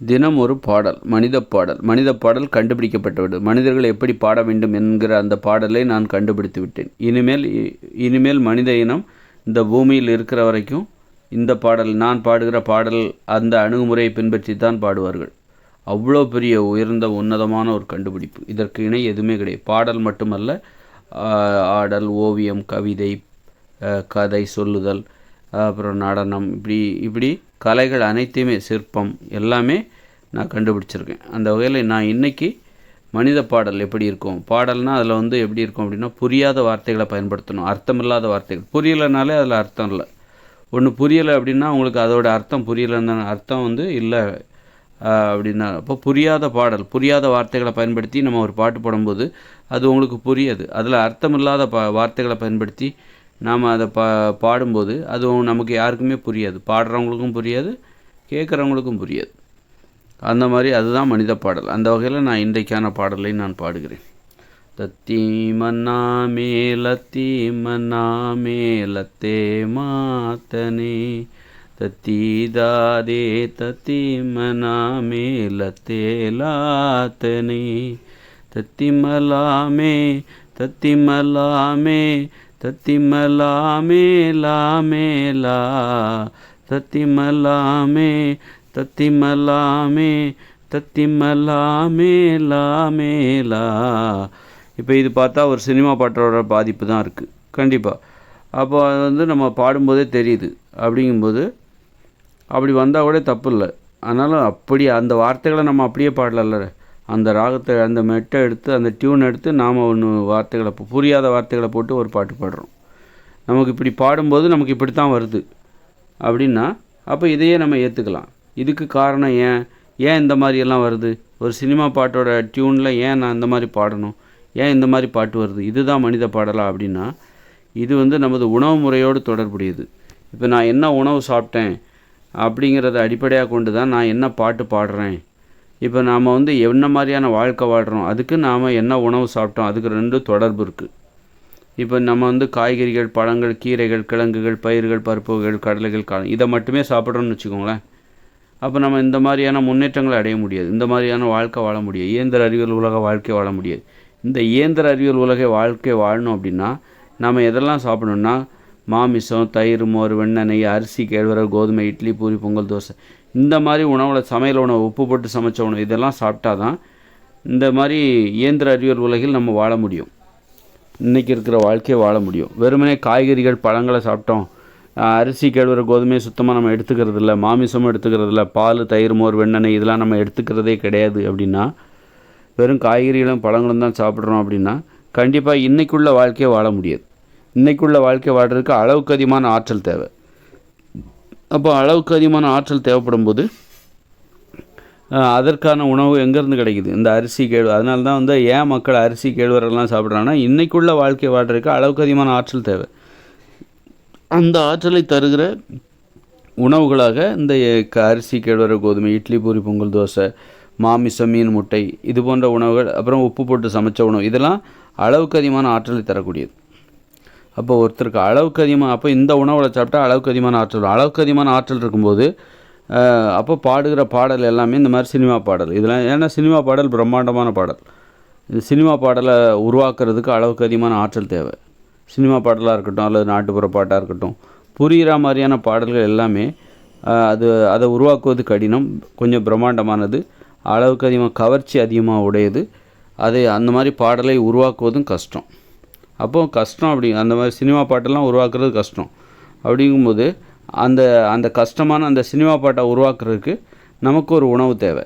தினம் ஒரு பாடல். மனித பாடல் கண்டுபிடிக்கப்பட்டுவிடு. மனிதர்கள் எப்படி பாட வேண்டும் என்கிற அந்த பாடலை நான் கண்டுபிடித்து விட்டேன். இனிமேல் மனித இனம் இந்த பூமியில் இருக்கிற வரைக்கும் இந்த பாடல், நான் பாடுகிற பாடல், அந்த அணுகுமுறையை பின்பற்றி தான் பாடுவார்கள். அவ்வளோ பெரிய உயர்ந்த உன்னதமான ஒரு கண்டுபிடிப்பு. இதற்கு இணை எதுவுமே கிடையாது. பாடல் மட்டுமல்ல, ஆடல், ஓவியம், கவிதை, கதை சொல்லுதல், அப்புறம் நடனம், இப்படி கலைகள் அனைத்தையுமே, சிற்பம் எல்லாமே நான் கண்டுபிடிச்சிருக்கேன். அந்த வகையில் நான் இன்றைக்கி மனித பாடல் எப்படி இருக்கும், பாடல்னால் அதில் எப்படி இருக்கும் அப்படின்னா, புரியாத வார்த்தைகளை பயன்படுத்தணும், அர்த்தமில்லாத வார்த்தைகள். புரியலைனாலே அதில் அர்த்தம் இல்லை. ஒன்று புரியலை அப்படின்னா உங்களுக்கு அதோட அர்த்தம் புரியலைன்னு அர்த்தம் இல்லை அப்படின்னா. அப்போ புரியாத பாடல், புரியாத வார்த்தைகளை பயன்படுத்தி நம்ம ஒரு பாட்டு பாடும்போது அது உங்களுக்கு புரியாது. அதில் அர்த்தமில்லாத வார்த்தைகளை பயன்படுத்தி நாம் அதை பாடும்போது அது நமக்கு யாருக்குமே புரியாது. பாடுறவங்களுக்கும் புரியாது, கேட்குறவங்களுக்கும் புரியாது. அந்த மாதிரி அதுதான் மனித பாடல். அந்த வகையில் நான் இன்றைக்கான பாடலை நான் பாடுகிறேன். தத்தி மன்னா மேலத்தி மன்னா மேலத்தே மாத்தனே தத்தி தாதே தத்தி மனா மேலத்தே லாத்தனே தத்தி மலாமே தத்தி மலாமே தத்தி மலாமே லாமேலா தத்தி மலாமே தத்தி மலாமே தத்தி மலாமே லாமேலா. இப்போ இது பார்த்தா ஒரு சினிமா பாட்டோட பாதிப்பு தான் இருக்குது கண்டிப்பாக. அப்போ அது நம்ம பாடும்போதே தெரியுது. அப்படிங்கும்போது அப்படி வந்தால் கூட தப்பு இல்லை. அதனால் அப்படி அந்த வார்த்தைகளை நம்ம அப்படியே பாடல, அந்த ராகத்தை, அந்த மெட்டை எடுத்து, அந்த டியூன் எடுத்து நாம் ஒன்று வார்த்தைகளை, புரியாத வார்த்தைகளை போட்டு ஒரு பாட்டு பாடுறோம். நமக்கு இப்படி பாடும்போது நமக்கு இப்படி தான் வருது அப்படின்னா, அப்போ இதையே நம்ம ஏற்றுக்கலாம். இதுக்கு காரணம் ஏன் இந்த மாதிரியெல்லாம் வருது? ஒரு சினிமா பாட்டோட டியூனில் ஏன் நான் இந்த மாதிரி பாடணும், ஏன் இந்த மாதிரி பாட்டு வருது? இதுதான் மனித பாடலா அப்படின்னா, இது நமது உணவு முறையோடு தொடர்புடையது. இப்போ நான் என்ன உணவு சாப்பிட்டேன் அப்படிங்கிறத அடிப்படையாக கொண்டு தான் நான் என்ன பாட்டு பாடுறேன். இப்போ நாம் என்ன மாதிரியான வாழ்க்கை வாழ்கிறோம், அதுக்கு நாம் என்ன உணவு சாப்பிட்டோம், அதுக்கு ரெண்டு தொடர்பு இருக்குது. இப்போ நம்ம காய்கறிகள், பழங்கள், கீரைகள், கிழங்குகள், பயிர்கள், பருப்புகள், கடலைகள், இதை மட்டுமே சாப்பிட்றோன்னு வச்சுக்கோங்களேன். அப்போ நம்ம இந்த மாதிரியான முன்னேற்றங்களை அடைய முடியாது, இந்த மாதிரியான வாழ்க்கை வாழ முடியாது, இயந்திர அறிவியல் உலக வாழ்க்கை வாழ முடியாது. இந்த இயந்திர அறிவியல் உலக வாழ்க்கை வாழணும் அப்படின்னா நாம் எதெல்லாம் சாப்பிடணுன்னா, மாமிசம், தயிர், மோர், வெண்ணெய், அரிசி, கேழ்வரகு, கோதுமை, இட்லி, பூரி, பொங்கல், தோசை, இந்த மாதிரி உணவில், சமையல் உணவு, உப்பு போட்டு சமைச்ச உணவு, இதெல்லாம் சாப்பிட்டா தான் இந்த மாதிரி இயந்திர அறிவியல் உலகில் நம்ம வாழ முடியும், இன்றைக்கி இருக்கிற வாழ்க்கையை வாழ முடியும். வெறுமனே காய்கறிகள், பழங்களை சாப்பிட்டோம், அரிசி, கேழ்வரகு, கோதுமையை சுத்தமாக நம்ம எடுத்துக்கிறது இல்லை, மாமிசமும் எடுத்துக்கிறது இல்லை, பால், தயிர், மோர், வெண்ணெய் இதெல்லாம் நம்ம எடுத்துக்கிறதே கிடையாது அப்படின்னா, வெறும் காய்கறிகளும் பழங்களும் தான் சாப்பிட்றோம் அப்படின்னா கண்டிப்பாக இன்றைக்குள்ள வாழ்க்கையை வாழ முடியாது. இன்றைக்குள்ள வாழ்க்கை வாழ்கிறதுக்கு அளவுக்கு அதிகமான ஆற்றல் தேவை. அப்போ அளவுக்கு அதிகமான ஆற்றல் தேவைப்படும் போது அதற்கான உணவு எங்கேருந்து கிடைக்குது? இந்த அரிசி, அதனால தான் ஏன் மக்கள் அரிசி, கேழ்வரகுலாம் சாப்பிட்றாங்கன்னா, இன்றைக்குள்ள வாழ்க்கை வாழ்கிறதுக்கு அளவுக்கு அதிகமான ஆற்றல் தேவை. அந்த ஆற்றலை தருகிற உணவுகளாக இந்த அரிசி, கேழ்வரகு, கோதுமை, இட்லி, பூரி, பொங்கல், தோசை, மாமிசம், மீன், முட்டை, இது போன்ற உணவுகள், அப்புறம் உப்பு போட்டு சமைச்ச உணவு, இதெல்லாம் அளவுக்கு அதிகமான ஆற்றலை தரக்கூடியது. அப்போ ஒருத்தருக்கு அளவுக்கு அதிகமாக, அப்போ இந்த உணவில் சாப்பிட்டா அளவுக்கு அதிகமான ஆற்றல் இருக்கும்போது அப்போ பாடுகிற பாடல் எல்லாமே இந்த மாதிரி சினிமா பாடல், இதெல்லாம். ஏன்னா சினிமா பாடல் பிரம்மாண்டமான பாடல். இந்த சினிமா பாடலை உருவாக்குறதுக்கு அளவுக்கு அதிகமான ஆற்றல் தேவை. சினிமா பாடலாக இருக்கட்டும் அல்லது நாட்டுப்புற பாட்டாக இருக்கட்டும், புரிகிற மாதிரியான பாடல்கள் எல்லாமே அதை உருவாக்குவது கடினம், கொஞ்சம் பிரம்மாண்டமானது, அளவுக்கு அதிகமாக கவர்ச்சி அதிகமாக உடையது. அந்த மாதிரி பாடலை உருவாக்குவதும் கஷ்டம். அப்போது கஷ்டம். அந்த மாதிரி சினிமா பாட்டெல்லாம் உருவாக்குறது கஷ்டம். அப்படிங்கும்போது அந்த கஷ்டமான அந்த சினிமா பாட்டை உருவாக்குறதுக்கு நமக்கு ஒரு உணவு தேவை.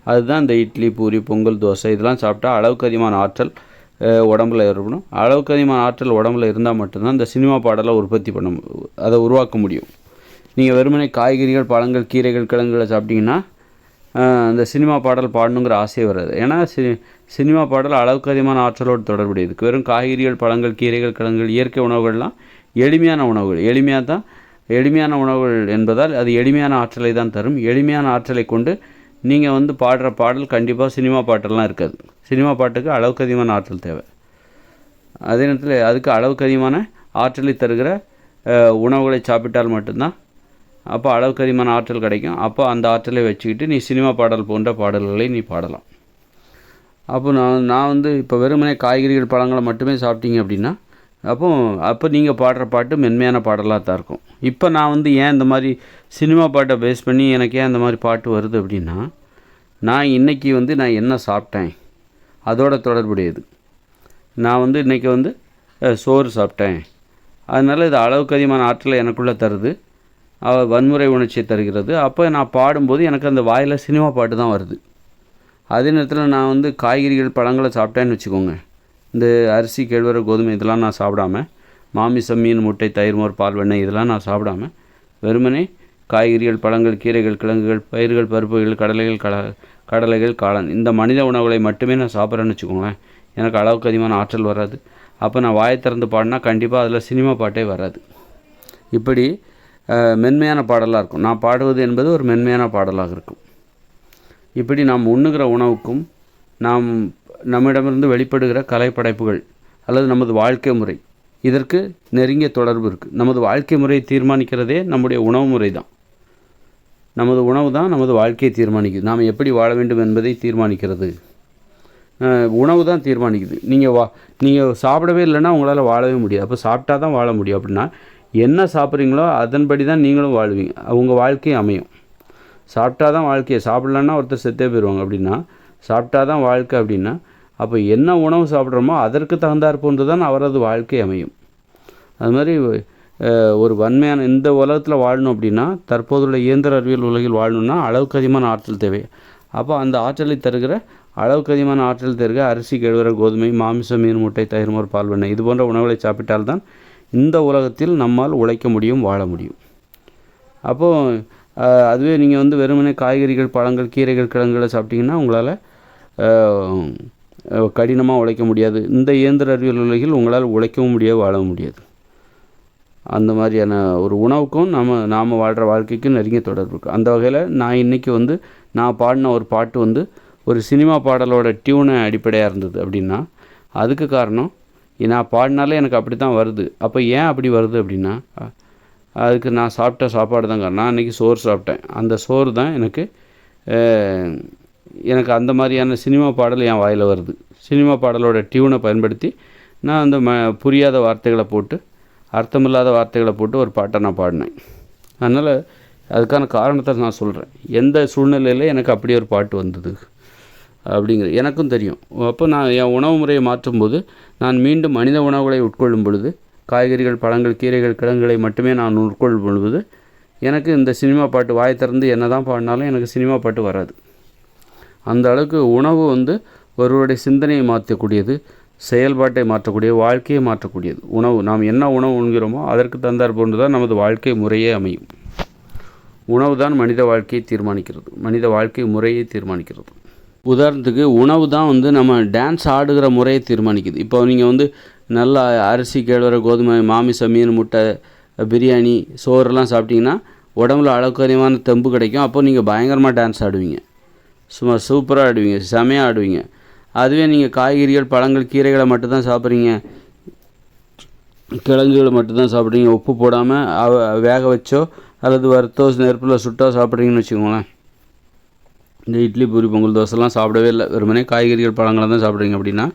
அதுதான் இந்த இட்லி, பூரி, பொங்கல், தோசை இதெல்லாம் சாப்பிட்டா அளவுக்கு அதிகமான ஆற்றல் உடம்புல இருக்கணும். அளவுக்கு அதிகமான ஆற்றல் உடம்புல இருந்தால் மட்டும்தான் இந்த சினிமா பாடலை உற்பத்தி பண்ண, அதை உருவாக்க முடியும். நீங்கள் வெறுமனே காய்கறிகள், பழங்கள், கீரைகள், கிழங்குகளை சாப்பிட்டிங்கன்னா அந்த சினிமா பாடல் பாடணுங்கிற ஆசையே வராது. ஏன்னா சினிமா பாடல் அளவுக்கு அதிகமான ஆற்றலோடு தொடர்புடையது. வெறும் காய்கறிகள், பழங்கள், கீரைகள், கிழங்குகள், இயற்கை உணவுகள்லாம் எளிமையான உணவுகள். எளிமையான உணவுகள் என்பதால் அது எளிமையான ஆற்றலை தான் தரும். எளிமையான ஆற்றலை கொண்டு நீங்கள் பாடுற பாடல் கண்டிப்பாக சினிமா பாட்டெல்லாம் இருக்காது. சினிமா பாட்டுக்கு அளவுக்கு அதிகமான ஆற்றல் தேவை. அதே நேரத்தில் அதுக்கு அளவுக்கு அதிகமான ஆற்றலை தருகிற உணவுகளை சாப்பிட்டால் மட்டும்தான் அப்போ அளவுக்கு அதிகமான ஆற்றல் கிடைக்கும். அப்போ அந்த ஆற்றலை வச்சுக்கிட்டு நீ சினிமா பாடல் போன்ற பாடல்களை நீ பாடலாம். அப்போ நான் வந்து இப்போ வெறுமனே காய்கறிகள் பழங்களை மட்டுமே சாப்பிட்டீங்க அப்படின்னா அப்போ நீங்கள் பாடுற பாட்டு மென்மையான பாடலாக தான் இருக்கும். இப்போ நான் வந்து ஏன் இந்த மாதிரி சினிமா பாட்டை பேஸ் பண்ணி எனக்கு ஏன் இந்த மாதிரி பாட்டு வருது அப்படின்னா, நான் இன்றைக்கி வந்து நான் என்ன சாப்பிட்டேன் அதோட தொடர்புடையது. நான் வந்து இன்றைக்கி வந்து சோறு சாப்பிட்டேன், அதனால் இது அளவுக்கு அதிகமான ஆற்றலை எனக்குள்ளே தருது, வன்முறை உணர்ச்சியை தருகிறது. அப்போ நான் பாடும்போது எனக்கு அந்த வாயில் சினிமா பாட்டு தான் வருது. அதே நேரத்தில் நான் வந்து காய்கறிகள் பழங்களை சாப்பிட்டேன்னு வச்சுக்கோங்க, இந்த அரிசி கேழ்வரகு கோதுமை இதெல்லாம் நான் சாப்பிடாமல், மாமிசம் மீன் முட்டை தயிர் மோர் பால் வெண்ணெய் இதெல்லாம் நான் சாப்பிடாமல் வெறுமனே காய்கறிகள் பழங்கள் கீரைகள் கிழங்குகள் பயிர்கள் பருப்புகள் கடலைகள் காளான் இந்த மனித உணவுகளை மட்டுமே நான் சாப்பிட்றேன்னு வச்சுக்கோங்களேன், எனக்கு அளவுக்கு அதிகமான ஆற்றல் வராது. அப்போ நான் வாயை திறந்து பாடினா கண்டிப்பாக அதில் சினிமா பாட்டே வராது. இப்படி மென்மையான பாடலாக இருக்கும். நான் பாடுவது என்பது ஒரு மென்மையான பாடலாக இருக்கும். இப்படி நாம் உண்ணுகிற உணவுக்கும் நம்மிடமிருந்து வெளிப்படுகிற கலைப்படைப்புகள் அல்லது நமது வாழ்க்கை முறை இதற்கு நெருங்கிய தொடர்பு இருக்குது. நமது வாழ்க்கை முறையை தீர்மானிக்கிறதே நம்முடைய உணவு முறை தான். நமது உணவு தான் நமது வாழ்க்கையை தீர்மானிக்குது. நாம் எப்படி வாழ வேண்டும் என்பதை தீர்மானிக்கிறது உணவு தான் தீர்மானிக்குது. நீங்கள் சாப்பிடவே இல்லைன்னா உங்களால் வாழவே முடியாது. அப்போ சாப்பிட்டா தான் வாழ முடியும். அப்படின்னா என்ன சாப்பிட்றீங்களோ அதன்படி தான் நீங்களும் வாழ்வீங்க, உங்கள் வாழ்க்கை அமையும். சாப்பிட்டா தான் வாழ்க்கையை, சாப்பிட்லன்னா ஒருத்தர் செத்தே போயிடுவாங்க. அப்படின்னா சாப்பிட்டா தான் வாழ்க்கை அப்படின்னா அப்போ என்ன உணவு சாப்பிட்றோமோ அதற்கு தகுந்தாற் போன்று தான் அவரது வாழ்க்கை அமையும். அது மாதிரி ஒரு வன்மையான இந்த உலகத்தில் வாழணும் அப்படின்னா, தற்போதுள்ள இயந்திர அறிவியல் உலகில் வாழணும்னா அளவுக்கு அதிகமான ஆற்றல் தேவை. அப்போ அந்த ஆற்றலை தருகிற அளவுக்கு அதிகமான ஆற்றல் தருகிற அரிசி கேழ்வரகு கோதுமை மாமிசம் மீன் முட்டை தயிர் மோர் பால் வெண்ணெய் இது போன்ற உணவுகளை சாப்பிட்டால்தான் இந்த உலகத்தில் நம்மால் உழைக்க முடியும், வாழ முடியும். அப்போது அதுவே நீங்கள் வந்து வெறுமனே காய்கறிகள் பழங்கள் கீரைகள் கிழங்குகளை சாப்பிட்டீங்கன்னா உங்களால் கடினமாக உழைக்க முடியாது. இந்த இயந்திர அறிவியல் உலகில் உங்களால் உழைக்கவும் முடியாது, வாழவும் முடியாது. அந்த மாதிரியான ஒரு உணவுக்கும் நாம் வாழ்கிற வாழ்க்கைக்கும் நெருங்கிய தொடர்பு இருக்குது. அந்த வகையில் நான் இன்றைக்கி வந்து நான் பாடின ஒரு பாட்டு வந்து ஒரு சினிமா பாடலோட டியூனை அடிப்படையாக இருந்தது அப்படின்னா அதுக்கு காரணம் நான் பாடினாலே எனக்கு அப்படி தான் வருது. அப்போ ஏன் அப்படி வருது அப்படின்னா அதுக்கு நான் சாப்பிட்ட சாப்பாடு தான் காரணம். நான் இன்றைக்கி சோறு சாப்பிட்டேன், அந்த சோறு தான் எனக்கு அந்த மாதிரியான சினிமா பாடல் என் வாயில் வருது. சினிமா பாடலோட டியூனை பயன்படுத்தி நான் அந்த புரியாத வார்த்தைகளை போட்டு அர்த்தமில்லாத வார்த்தைகளை போட்டு ஒரு பாட்டை நான் பாடினேன். அதனால் அதுக்கான காரணத்தை நான் சொல்கிறேன். எந்த சூழ்நிலையில் எனக்கு அப்படி ஒரு பாட்டு வந்தது அப்படிங்கிறது எனக்கும் தெரியும். அப்போ நான் என் உணவு முறையை மாற்றும்போது நான் மீண்டும் மனித உணவுகளை உட்கொள்ளும் பொழுது காய்கறிகள் பழங்கள் கீரைகள் கிழங்குகளை மட்டுமே நான் உட்கொள்ளும் பொழுது எனக்கு இந்த சினிமா பாட்டு வாய் திறந்து என்ன தான் பாடினாலும் எனக்கு சினிமா பாட்டு வராது. அந்த அளவுக்கு உணவு வந்து ஒருவருடைய சிந்தனையை மாற்றக்கூடியது, செயல்பாட்டை மாற்றக்கூடிய, வாழ்க்கையை மாற்றக்கூடியது. நாம் என்ன உணவு உண்கிறோமோ அதற்கு தந்தார் போன்று தான் நமது வாழ்க்கை முறையே அமையும். உணவு தான் மனித வாழ்க்கையை தீர்மானிக்கிறது, மனித வாழ்க்கை முறையை தீர்மானிக்கிறது. உதாரணத்துக்கு உணவு தான் வந்து நம்ம டான்ஸ் ஆடுகிற முறையை தீர்மானிக்குது. இப்போ நீங்கள் வந்து நல்லா அரிசி கேழ்வரகு கோதுமை மாமிசம் மீன் முட்டை பிரியாணி சோறுலாம் சாப்பிட்டிங்கன்னா உடம்புல அளவுக்கு அதிகமான தெம்பு கிடைக்கும். அப்போ நீங்கள் பயங்கரமாக டான்ஸ் ஆடுவீங்க, சும்மா சூப்பராக ஆடுவீங்க, செமையாக ஆடுவீங்க. அதுவே நீங்கள் காய்கறிகள் பழங்கள் கீரைகளை மட்டும்தான் சாப்பிட்றீங்க, கிழங்குகளை மட்டும்தான் சாப்பிட்றீங்க, உப்பு போடாமல் வேக வச்சோ அல்லது வறுத்தோ நெருப்பில் சுட்டோ சாப்பிட்றீங்கன்னு வச்சுக்கோங்களேன், இந்த இட்லி பூரி பொங்கல் தோசைலாம் சாப்பிடவே இல்லை, வெறுமனே காய்கறிகள் பழங்களை தான் சாப்பிட்றீங்க அப்படின்னா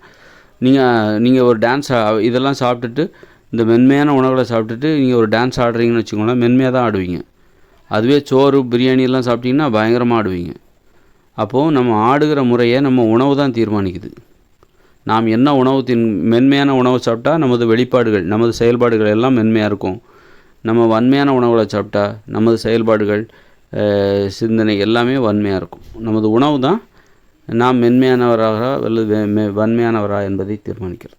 நீங்கள் ஒரு டான்ஸ் இதெல்லாம் சாப்பிட்டுட்டு இந்த மென்மையான உணவுகளை சாப்பிட்டுட்டு நீங்கள் ஒரு டான்ஸ் ஆடுறீங்கன்னு வச்சுக்கோங்களேன், மென்மையாக தான் ஆடுவீங்க. அதுவே சோறு பிரியாணியெல்லாம் சாப்பிட்டிங்கன்னா பயங்கரமாக ஆடுவீங்க. அப்போது நம்ம ஆடுகிற முறையை நம்ம உணவு தான் தீர்மானிக்குது. நாம் என்ன மென்மையான உணவு சாப்பிட்டா நமது வெளிப்பாடுகள் நமது செயல்பாடுகள் எல்லாம் மென்மையாக இருக்கும். நம்ம வன்மையான உணவுகளை சாப்பிட்டா நமது செயல்பாடுகள் சிந்தனை எல்லாமே வன்மையாக இருக்கும். நமது உணவு தான் நாம் மென்மையானவராக அல்லது வன்மையானவரா என்பதை தீர்மானிக்கிறது.